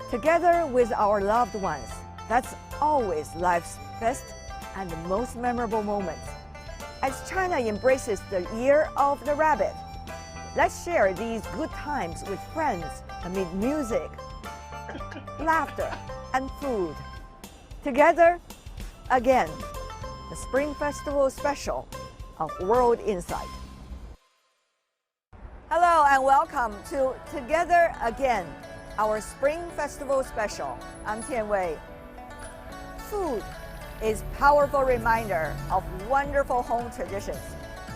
together with our loved ones. That's always life's best and most memorable moments. As China embraces the Year of the Rabbit, let's share these good times with friends amid music, laughter, and food. Together, again, the Spring Festival special of World Insight. Hello and welcome to Together Again, our Spring Festival special. I'm Tian Wei. Food is a powerful reminder of wonderful home traditions.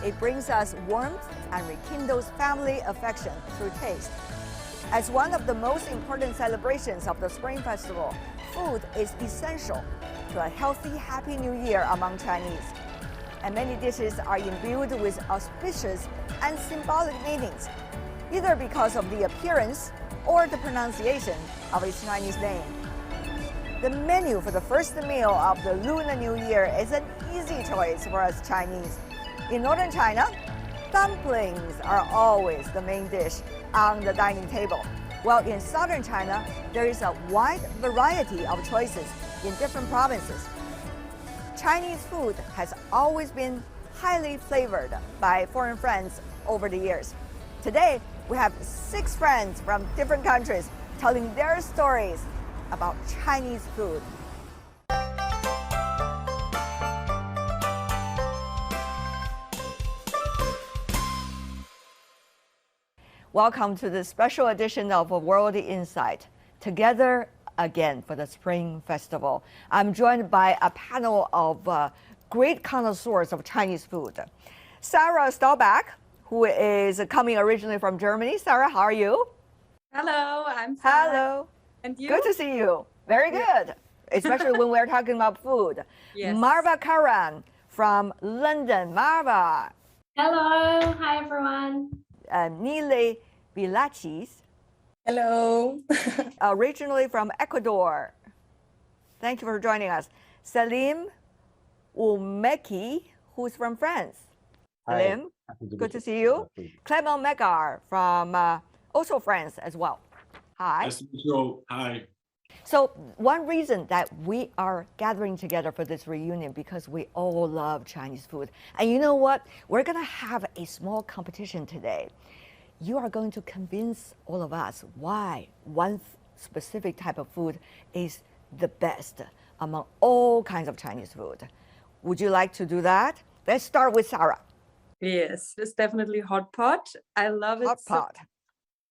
It brings us warmth and rekindles family affection through taste. As one of the most important celebrations of the Spring Festival, food is essential to a healthy, happy new year among Chinese. And many dishes are imbued with auspicious and symbolic meanings, either because of the appearance or the pronunciation of its Chinese name. The menu for the first meal of the Lunar New Year is an easy choice for us Chinese. In northern China, dumplings are always the main dish on the dining table. While in southern China, there is a wide variety of choices in different provinces. Chinese food has always been highly flavored by foreign friends over the years. Today, we have 6 friends from different countries telling their stories about Chinese food. Welcome to this special edition of World Insight, Together Again for the Spring Festival. I'm joined by a panel of great connoisseurs of Chinese food. Sarah Staubach, who is coming originally from Germany. Sarah, how are you? Hello, I'm fine. Hello. And you? Good to see you. Very good, especially when we're talking about food. Yes. Marva Karan from London. Marva. Hello, hi everyone. Nile Vilachis, Hello. originally from Ecuador. Thank you for joining us. Salim Oumeki, who's from France. Salim, good to see you. Clement Megar from also France as well. Hi. Nice to meet you. Hi. So one reason that we are gathering together for this reunion because we all love Chinese food. And you know what? We're going to have a small competition today. You are going to convince all of us why one specific type of food is the best among all kinds of Chinese food. Would you like to do that? Let's start with Sarah. Yes, it's definitely hot pot. I love it. Hot pot.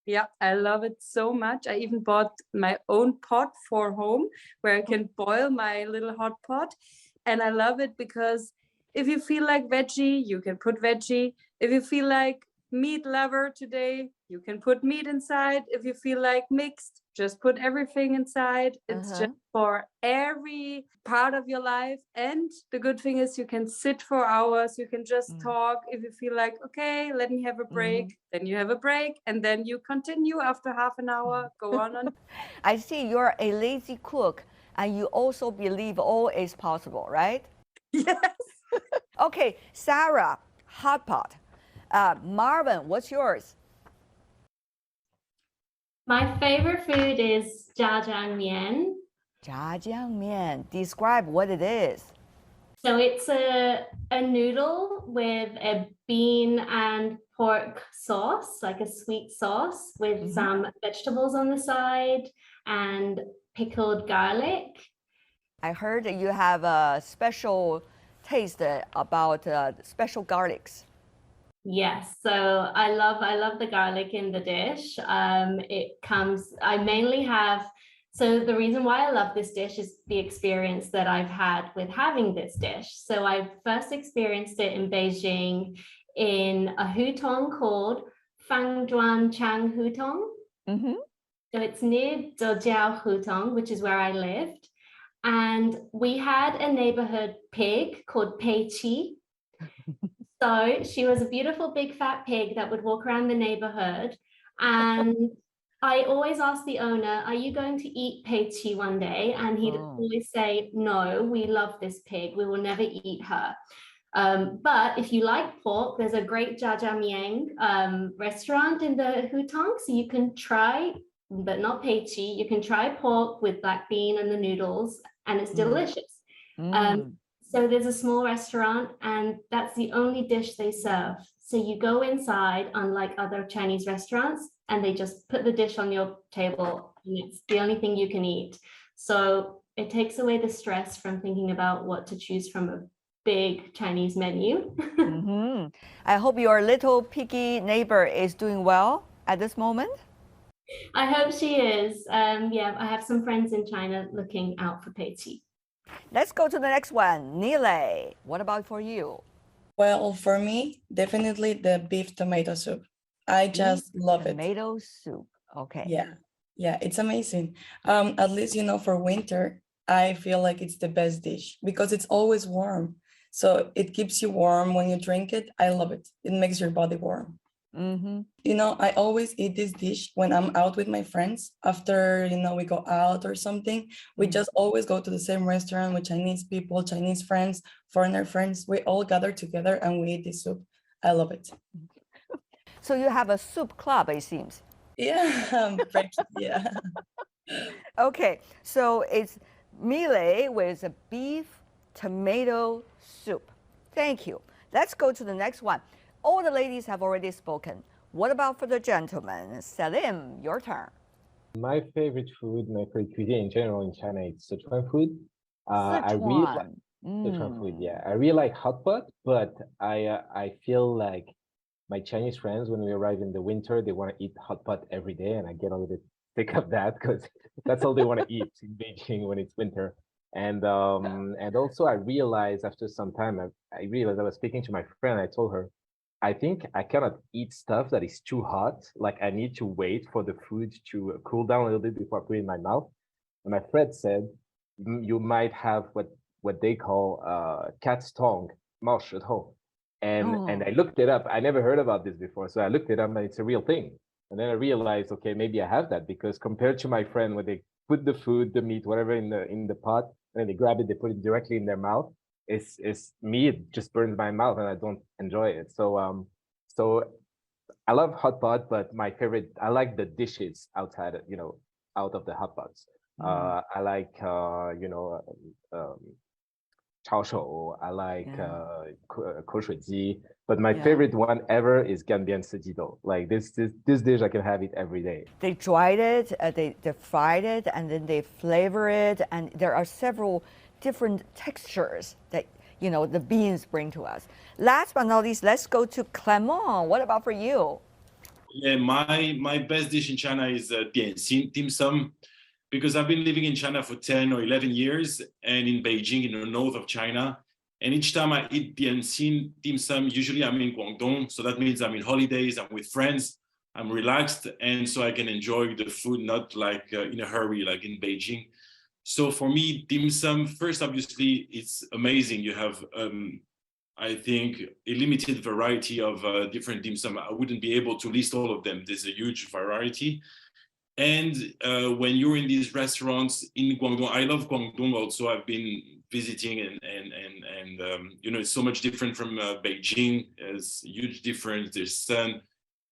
Yeah, I love it so much. I even bought my own pot for home where I can boil my little hot pot. And I love it because if you feel like veggie, you can put veggie. If you feel like meat lover today, you can put meat inside. If you feel like mixed, just put everything inside. It's just for every part of your life. And the good thing is you can sit for hours. You can just talk. If you feel like, okay, let me have a break, then you have a break. And then you continue after half an hour, go on. I see you're a lazy cook and you also believe all is possible, right? Yes. Okay, Sarah, hot pot. Marvin, what's yours? My favorite food is jjajangmian. Jjajangmian. Describe what it is. So it's a noodle with a bean and pork sauce, like a sweet sauce with some vegetables on the side and pickled garlic. I heard that you have a special taste about special garlics. Yes, so I love the garlic in the dish. I mainly have, so the reason why I love this dish is the experience that I've had with having this dish. So I first experienced it in Beijing in a hutong called Fangzhuan Chang Hutong. So it's near Zhejiao Hutong, which is where I lived. And we had a neighborhood pig called Pei Qi. So she was a beautiful big fat pig that would walk around the neighborhood. And I always asked the owner, are you going to eat Pei Qi one day? And he'd always say, no, we love this pig. We will never eat her. But if you like pork, there's a great jjajangmian restaurant in the Hutong. So you can try but not peiqi. You can try pork with black bean and the noodles, and it's delicious. So there's a small restaurant, and that's the only dish they serve. So you go inside, unlike other Chinese restaurants, and they just put the dish on your table, and it's the only thing you can eat. So it takes away the stress from thinking about what to choose from a big Chinese menu. I hope your little picky neighbor is doing well at this moment. I hope she is. Yeah, I have some friends in China looking out for peiqi. Let's go to the next one. Nile, what about for you? Well, for me, definitely the beef tomato soup. I just love it. Tomato soup. Okay. Yeah, it's amazing. At least, for winter, I feel like it's the best dish because it's always warm. So it keeps you warm when you drink it. I love it. It makes your body warm. I always eat this dish when I'm out with my friends. After, we go out or something, we just always go to the same restaurant with Chinese people, Chinese friends, foreigner friends. We all gather together and we eat this soup. I love it. So you have a soup club, it seems. Yeah, yeah. Okay, so it's mealy with a beef tomato soup. Thank you. Let's go to the next one. All the ladies have already spoken. What about for the gentlemen? Salim, your turn. My favorite food, my favorite cuisine in general in China is Sichuan food. I really like Sichuan food. Yeah, I really like hot pot, but I feel like my Chinese friends, when we arrive in the winter, they want to eat hot pot every day, and I get a little bit sick of that because that's all they want to eat in Beijing when it's winter. And also I realized after some time, I realized I was speaking to my friend. I told her, I think I cannot eat stuff that is too hot. Like I need to wait for the food to cool down a little bit before I put it in my mouth. And my friend said, you might have what they call cat's tongue, 猫舌头. And I looked it up. I never heard about this before. So I looked it up and it's a real thing. And then I realized, okay, maybe I have that because compared to my friend, when they put the food, the meat, whatever in the pot, and then they grab it, they put it directly in their mouth. It's me, it just burns my mouth and I don't enjoy it. So I love hot pot, but my favorite, I like the dishes outside, out of the hot pots. I like, chao shou, I like kou shui ji, but my favorite one ever is ganbian sijidou. Like this dish, I can have it every day. They dried it, they fried it, and then they flavor it, and there are several different textures that the beans bring to us. Last but not least, let's go to Clement. What about for you? Yeah, my best dish in China is dim sum, because I've been living in China for 10 or 11 years and in Beijing, in the north of China. And each time I eat dim sum, usually I'm in Guangdong. So that means I'm in holidays, I'm with friends, I'm relaxed. And so I can enjoy the food, not like in a hurry, like in Beijing. So for me, dim sum, first, obviously, it's amazing. You have, I think, a limited variety of different dim sum. I wouldn't be able to list all of them. There's a huge variety. And when you're in these restaurants in Guangdong, I love Guangdong also. I've been visiting and it's so much different from Beijing. There's huge difference. There's sun.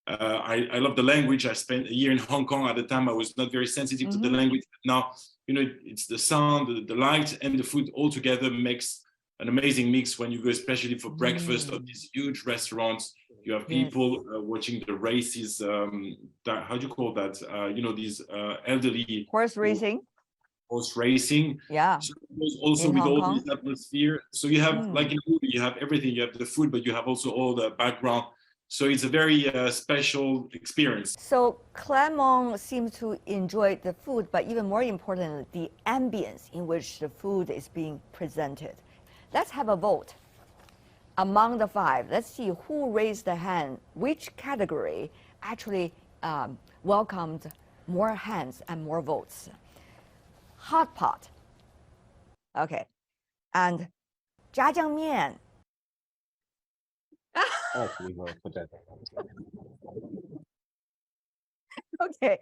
I love the language. I spent a year in Hong Kong. At the time, I was not very sensitive to the language. Now, it's the sound, the light, and the food all together makes an amazing mix when you go, especially for breakfast of these huge restaurants. You have people watching the races. How do you call that? These elderly horse racing. Horse racing. Yeah. So also with all this atmosphere. So you have, like in a movie, you have everything. You have the food, but you have also all the background. So it's a very special experience. So Clement seems to enjoy the food, but even more importantly, the ambience in which the food is being presented. Let's have a vote. Among the five, let's see who raised the hand, which category actually welcomed more hands and more votes. Hot pot. Okay. And 炸酱面. Okay.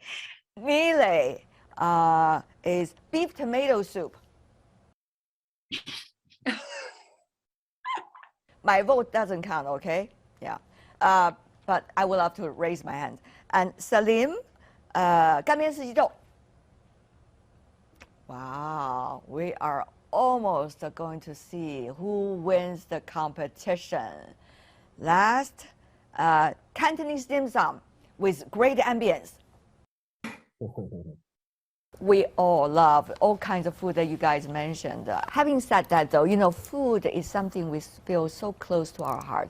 Mealy is beef tomato soup. My vote doesn't count, okay? Yeah. But I would love to raise my hand. And Salim, 干煸四季豆. Wow, we are almost going to see who wins the competition. Last, Cantonese dim sum with great ambience. We all love all kinds of food that you guys mentioned. Having said that, though, you know, food is something we feel so close to our heart.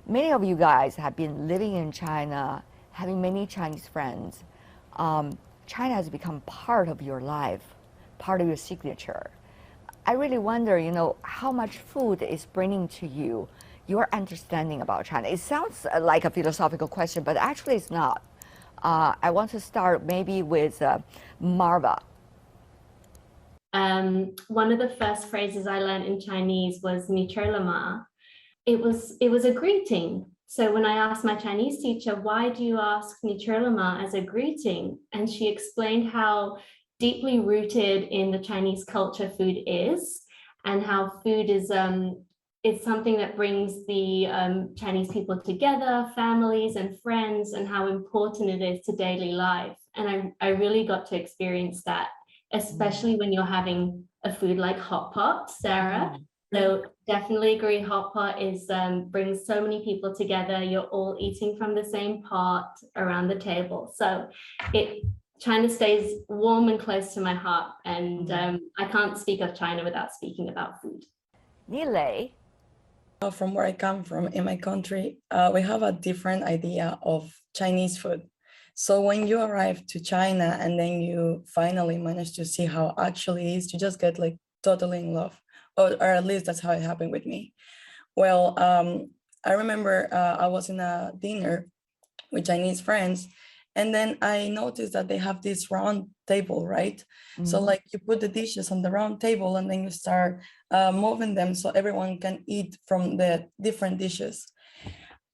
Many of you guys have been living in China, having many Chinese friends. China has become part of your life, part of your signature. I really wonder, you know, how much food is bringing to you your understanding about China. It sounds like a philosophical question, but actually it's not. I want to start maybe with Marva. One of the first phrases I learned in Chinese was "你吃了吗?" It was a greeting. So when I asked my Chinese teacher, why do you ask "你吃了吗?" as a greeting? And she explained how deeply rooted in the Chinese culture food is, and how food is it's something that brings the Chinese people together, families and friends, and how important it is to daily life. And I really got to experience that, especially when you're having a food like hot pot, Sarah. So definitely agree, hot pot is brings so many people together. You're all eating from the same pot around the table. So China stays warm and close to my heart, and I can't speak of China without speaking about food. Nilay. From where I come from, in my country, we have a different idea of Chinese food. So when you arrive to China and then you finally manage to see how it actually is, you just get like totally in love, or at least that's how it happened with me. Well, I remember I was in a dinner with Chinese friends, and then I noticed that they have this round table, right? So like you put the dishes on the round table and then you start moving them so everyone can eat from the different dishes.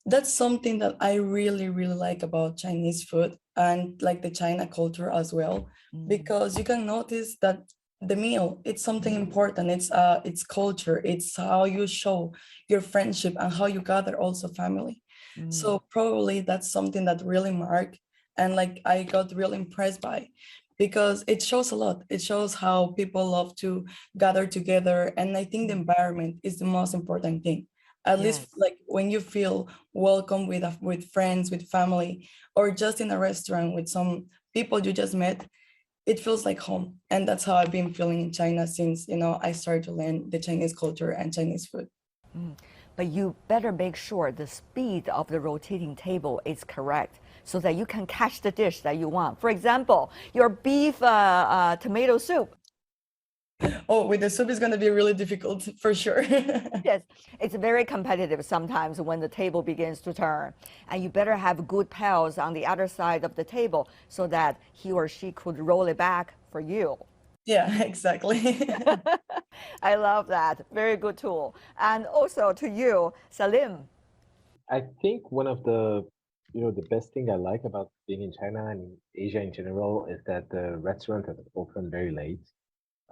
That's something that I really, really like about Chinese food and like the China culture as well, because you can notice that the meal, it's something important. It's culture. It's how you show your friendship and how you gather also family. So probably that's something that really marked and like I got really impressed by, because it shows a lot. It shows how people love to gather together. And I think the environment is the most important thing. At least like when you feel welcome with friends, with family, or just in a restaurant with some people you just met, it feels like home. And that's how I've been feeling in China since, you know, I started to learn the Chinese culture and Chinese food. But you better make sure the speed of the rotating table is correct so that you can catch the dish that you want. For example, your beef tomato soup. Oh, with the soup is going to be really difficult for sure. Yes, it's very competitive sometimes when the table begins to turn. And you better have good pals on the other side of the table so that he or she could roll it back for you. Yeah, exactly. I love that. Very good tool. And also to you, Salim. I think one of the the best thing I like about being in China and Asia in general is that the restaurants are open very late.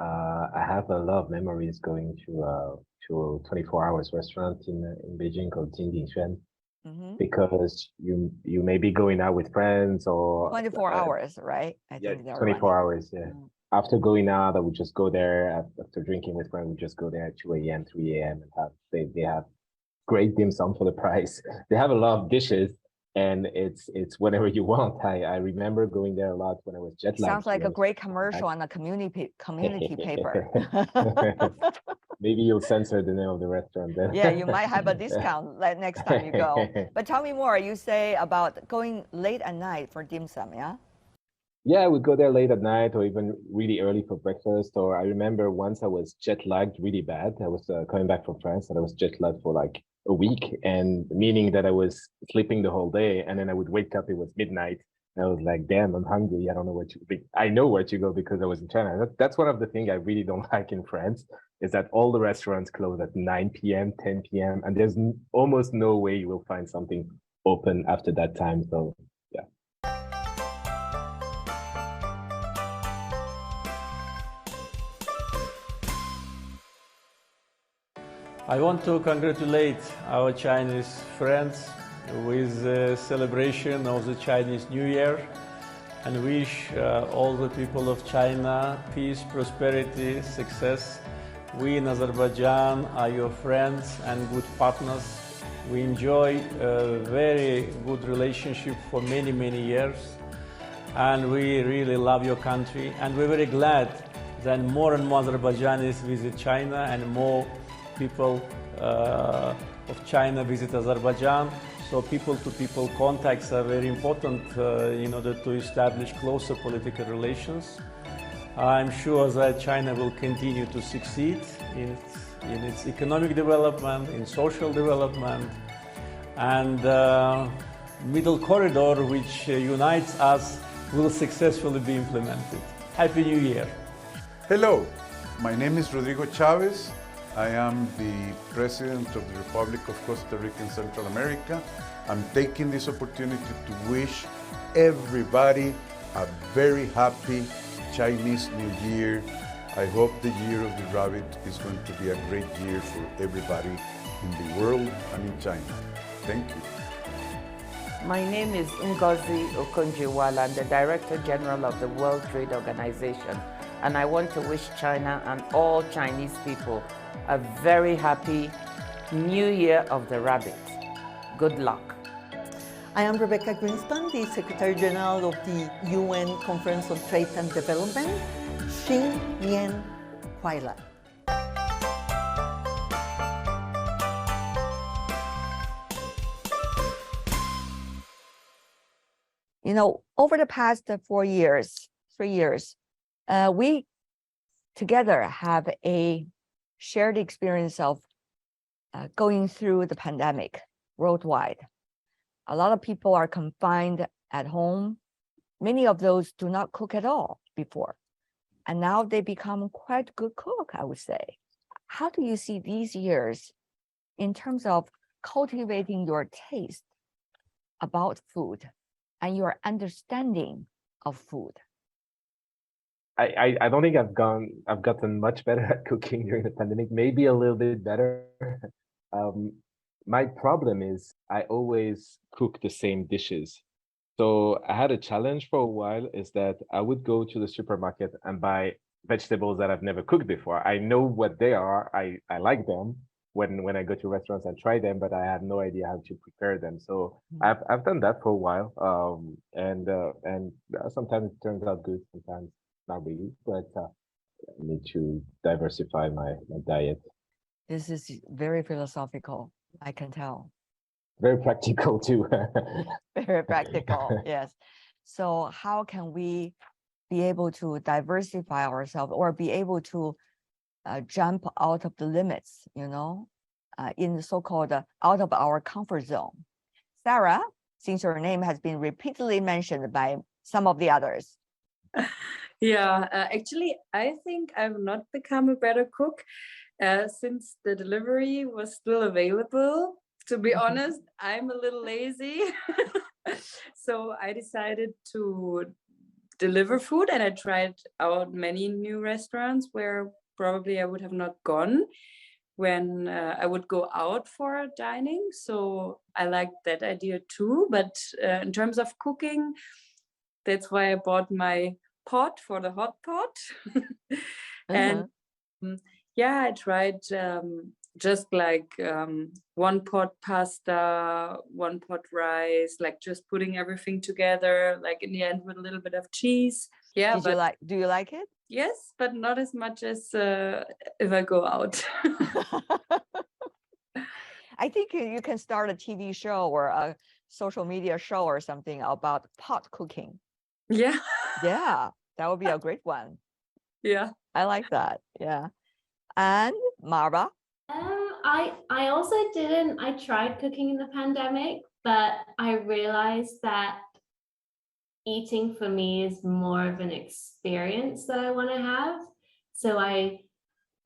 I have a lot of memories going to a 24 hours restaurant in Beijing called Jingdingxuan, because you may be going out with friends or 24 hours, right? I think they're 24 running. hours, yeah. After going out, I would just go there. After drinking with friends, we just go there at 2 a.m., 3 a.m. and they have great dim sum for the price. They have a lot of dishes, and it's whatever you want. I remember going there a lot when I was jet lagged. Sounds like a great commercial on a community paper. Maybe you'll censor the name of the restaurant then. Yeah, you might have a discount next time you go. But tell me more. You say about going late at night for dim sum, yeah? Yeah, I would go there late at night or even really early for breakfast. Or I remember once I was jet lagged really bad. I was coming back from France and I was jet lagged for like a week, and meaning that I was sleeping the whole day. And then I would wake up, it was midnight. And I was like, damn, I'm hungry. I don't know where to go. I know where to go because I was in China. That's one of the things I really don't like in France, is that all the restaurants close at 9 p.m., 10 p.m. And there's almost no way you will find something open after that time. So yeah. I want to congratulate our Chinese friends with the celebration of the Chinese New Year. and wish all the people of China peace, prosperity, success. We in Azerbaijan are your friends and good partners. We enjoy a very good relationship for many, many years. And we really love your country. And we're very glad that more and more Azerbaijanis visit China and more people of China visit Azerbaijan. So people-to-people contacts are very important in order to establish closer political relations. I'm sure that China will continue to succeed in its economic development, in social development, and middle corridor which unites us will successfully be implemented. Happy New Year. Hello, my name is Rodrigo Chavez. I am the President of the Republic of Costa Rica and Central America. I'm taking this opportunity to wish everybody a very happy Chinese New Year. I hope the Year of the Rabbit is going to be a great year for everybody in the world and in China. Thank you. My name is Ngozi Okonjo-Iweala. I'm the Director General of the World Trade Organization, and I want to wish China and all Chinese people a very happy New Year of the Rabbit. Good luck. I am Rebecca Greenspan, the Secretary General of the UN Conference on Trade and Development. Xin Yan Kuai Lai. You know, over the past 3 years, we together have a shared experience of going through the pandemic worldwide. A lot of people are confined at home. Many of those do not cook at all before. And now they become quite good cook, I would say. How do you see these years in terms of cultivating your taste about food and your understanding of food? I don't think I've gotten much better at cooking during the pandemic, maybe a little bit better. My problem is I always cook the same dishes. So I had a challenge for a while, is that I would go to the supermarket and buy vegetables that I've never cooked before. I know what they are. I like them when I go to restaurants and try them, but I have no idea how to prepare them. So I've done that for a while. And sometimes it turns out good, sometimes not really, but I need to diversify my diet. This is very philosophical, I can tell. Very practical too. Very practical, yes. So how can we be able to diversify ourselves or be able to jump out of the limits, you know, in the so-called out of our comfort zone? Sarah, since your name has been repeatedly mentioned by some of the others. Yeah, actually, I think I've not become a better cook since the delivery was still available. To be honest, I'm a little lazy. So I decided to deliver food, and I tried out many new restaurants where probably I would have not gone when I would go out for dining. So I liked that idea too. But in terms of cooking, that's why I bought my pot for the hot pot. And yeah, I tried just like 1 pot pasta, 1 pot rice, like just putting everything together, like in the end with a little bit of cheese. Yeah, do you like it? Yes, but not as much as if I go out. I think you can start a TV show or a social media show or something about pot cooking. Yeah. Yeah, that would be a great one. Yeah. I like that. Yeah. And Marva? I also didn't. I tried cooking in the pandemic, but I realized that eating for me is more of an experience that I want to have. So I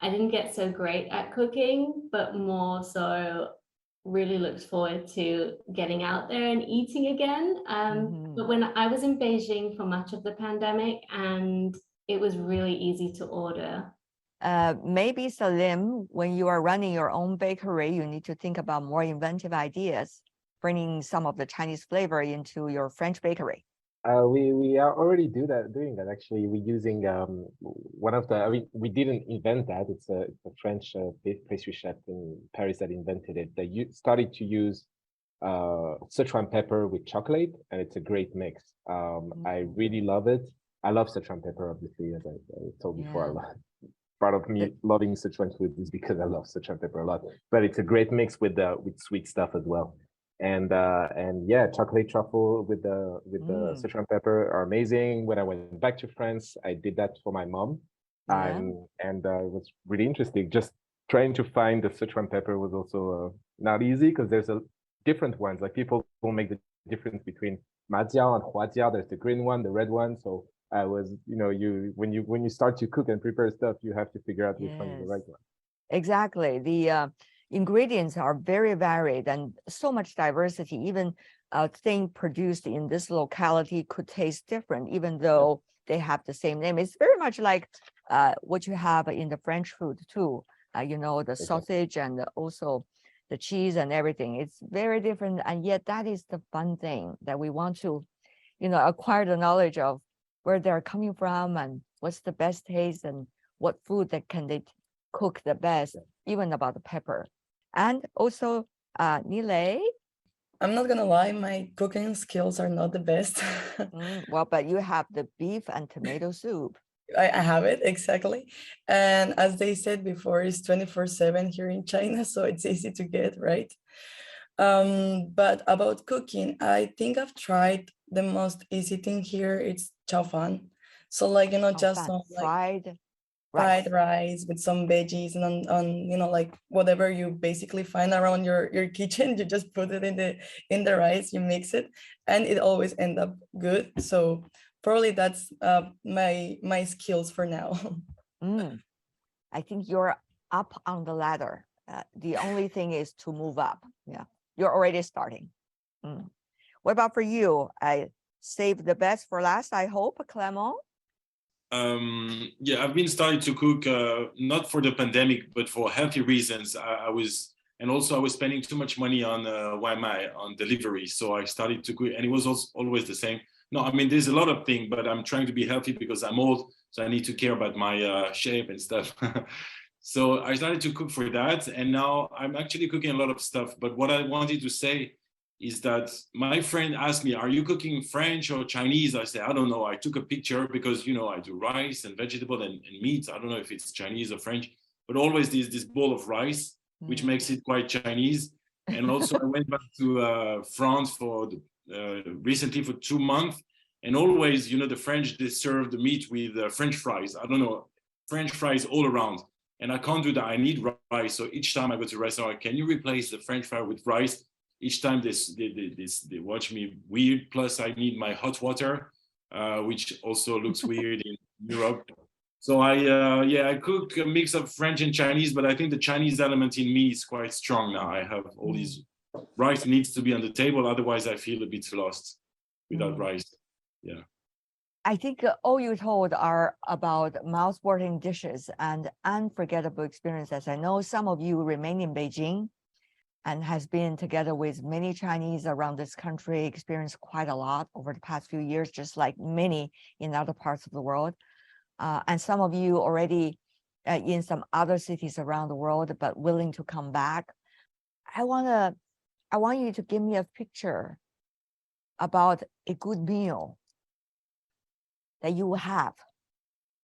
didn't get so great at cooking, but more so really looked forward to getting out there and eating again. But when I was in Beijing for much of the pandemic, and it was really easy to order. Maybe Salim, when you are running your own bakery, you need to think about more inventive ideas, bringing some of the Chinese flavor into your French bakery. We are already doing that actually. We're using one of the. I mean, we didn't invent that. It's a French pastry chef in Paris that invented it. They started to use Sichuan pepper with chocolate, and it's a great mix. I really love it. I love Sichuan pepper, obviously, as I told before. I love, part of me loving Sichuan food is because I love Sichuan pepper a lot. But it's a great mix with sweet stuff as well. And yeah, chocolate truffle with the Sichuan pepper are amazing. When I went back to France, I did that for my mom, and it was really interesting. Just trying to find the Sichuan pepper was also not easy because there's different ones. Like people will make the difference between majiao and huajiao. There's the green one, the red one. So I was, when you start to cook and prepare stuff, you have to figure out which one is the right one. Exactly. The ingredients are very varied and so much diversity. Even a thing produced in this locality could taste different, even though they have the same name. It's very much like what you have in the French food too. The sausage and also the cheese and everything. It's very different, and yet that is the fun thing that we want to, acquire the knowledge of where they're coming from and what's the best taste and what food that can they cook the best, even about the pepper. And also, Nilay. I'm not gonna lie, my cooking skills are not the best. Well, but you have the beef and tomato soup. I have it, exactly. And as they said before, it's 24/7 here in China, so it's easy to get, right? But about cooking, I think I've tried the most easy thing here. It's chow fan. So just some fried rice with some veggies and on like whatever you basically find around your kitchen, you just put it in the rice, you mix it, and it always end up good. So probably that's my skills for now. I think you're up on the ladder. The only thing is to move up. Yeah, you're already starting. What about for you? I saved the best for last, I hope, Clement. Yeah, I've been starting to cook not for the pandemic, but for healthy reasons. I was spending too much money on YMI on delivery, so I started to cook, and it was also always the same. No, I mean there's a lot of things, but I'm trying to be healthy because I'm old, so I need to care about my shape and stuff. So I started to cook for that, and now I'm actually cooking a lot of stuff. But what I wanted to say is that my friend asked me, are you cooking French or Chinese? I said, I don't know. I took a picture because, I do rice and vegetable and meat. I don't know if it's Chinese or French, but always there's this bowl of rice, which makes it quite Chinese. And also I went back to France for recently for 2 months. And always, the French, they serve the meat with French fries. I don't know, French fries all around. And I can't do that. I need rice. So each time I go to a restaurant, can you replace the French fry with rice? Each time they watch me weird. Plus, I need my hot water, which also looks weird in Europe. So I cook a mix of French and Chinese, but I think the Chinese element in me is quite strong now. I have all these rice needs to be on the table, otherwise I feel a bit lost without rice. Yeah. I think all you told are about mouth-watering dishes and unforgettable experiences. I know some of you remain in Beijing and has been together with many Chinese around this country, experienced quite a lot over the past few years, just like many in other parts of the world. And some of you already in some other cities around the world, but willing to come back. I want you to give me a picture about a good meal that you will have.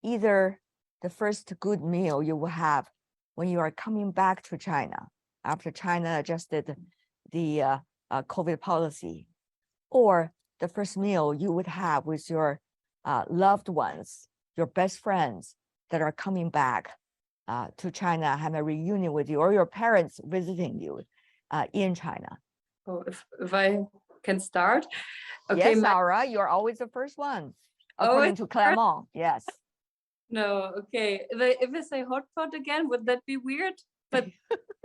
Either the first good meal you will have when you are coming back to China, after China adjusted the COVID policy, or the first meal you would have with your loved ones, your best friends that are coming back to China, have a reunion with you, or your parents visiting you in China. Oh, if I can start. Okay, yes, Sarah, you're always the first one, according to Clement. Yes. No, okay. If I say hot pot again, would that be weird? But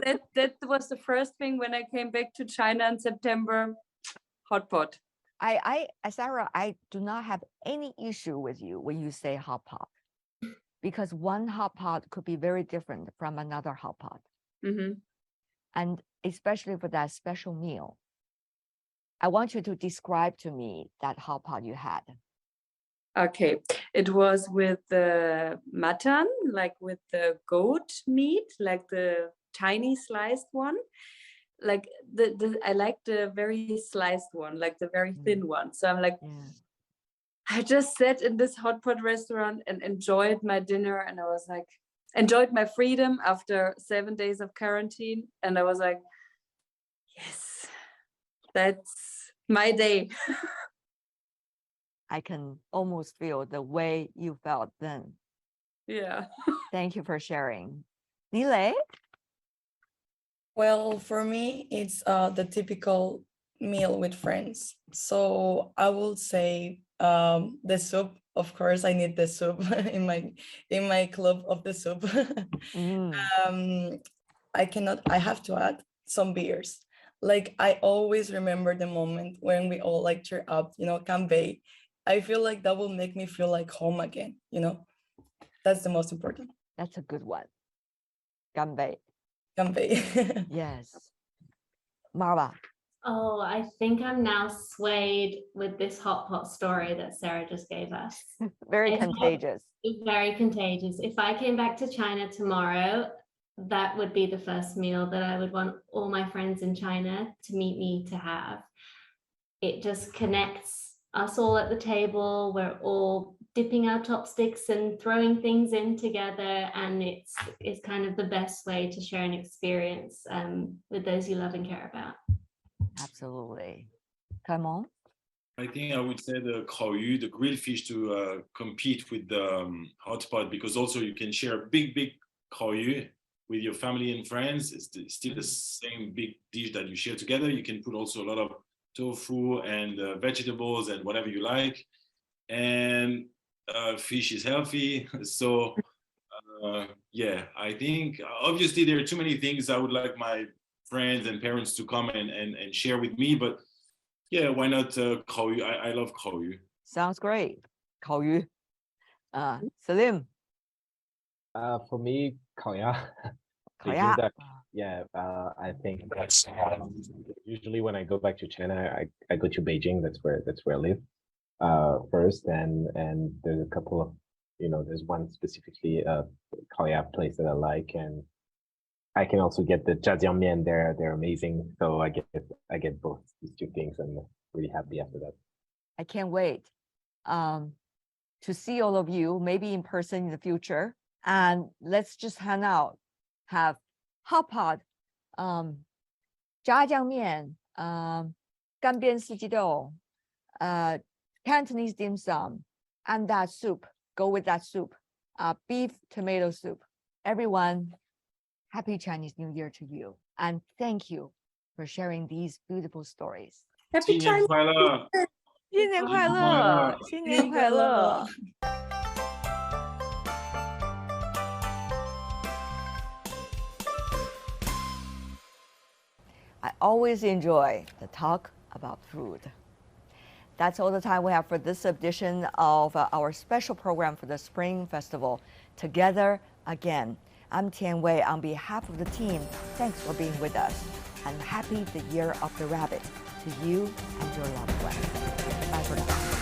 that was the first thing when I came back to China in September. Hot pot. Sarah, I do not have any issue with you when you say hot pot, because one hot pot could be very different from another hot pot. And especially for that special meal, I want you to describe to me that hot pot you had. Okay, it was with the mutton, like with the goat meat, like the tiny sliced one. Like I like the very sliced one, like the very thin one. So I'm like, I just sat in this hot pot restaurant and enjoyed my dinner, and I was like, enjoyed my freedom after 7 days of quarantine, and I was like, yes, that's my day. I can almost feel the way you felt then. Yeah. Thank you for sharing. Nile? Well, for me, it's the typical meal with friends. So I will say the soup. Of course, I need the soup in my club of the soup. I have to add some beers. Like I always remember the moment when we all like cheer up, Tian Wei. I feel like that will make me feel like home again, That's the most important. That's a good one. Tian Wei. Tian Wei. Yes. Marva. Oh, I think I'm now swayed with this hot pot story that Sarah just gave us. Very contagious. Very contagious. If I came back to China tomorrow, that would be the first meal that I would want all my friends in China to meet me to have. It just connects us all at the table. We're all dipping our chopsticks and throwing things in together, and it's kind of the best way to share an experience with those you love and care about. Absolutely. Come on. I think I would say the kaoyu, the grilled fish, to compete with the hot pot, because also you can share a big kaoyu with your family and friends. It's still the same big dish that you share together. You can put also a lot of tofu and vegetables and whatever you like. And fish is healthy. So yeah, I think obviously there are too many things I would like my friends and parents to come and share with me, but yeah, why not kaoyu? I love kaoyu. Sounds great. Kaoyu. Salim. For me, kaoya. Kaoya. I think that's usually when I go back to China, I go to Beijing. That's where I live first, and there's a couple of there's one specifically kaoya place that I like, and I can also get the jiajiangmian there. They're amazing. So I get both these two things, and I'm really happy after that. I can't wait to see all of you, maybe in person in the future. And let's just hang out, have hot pot, 炸酱面, 干煸四季豆, Cantonese dim sum, and that soup. Go with that soup, beef tomato soup. Everyone, Happy Chinese New Year to you. And thank you for sharing these beautiful stories. Happy Chinese New Year! 新年快乐! 新年快乐! I always enjoy the talk about food. That's all the time we have for this edition of our special program for the Spring Festival, Together Again. I'm Tian Wei. On behalf of the team, thanks for being with us, and happy the Year of the Rabbit to you and your loved ones. Bye for now.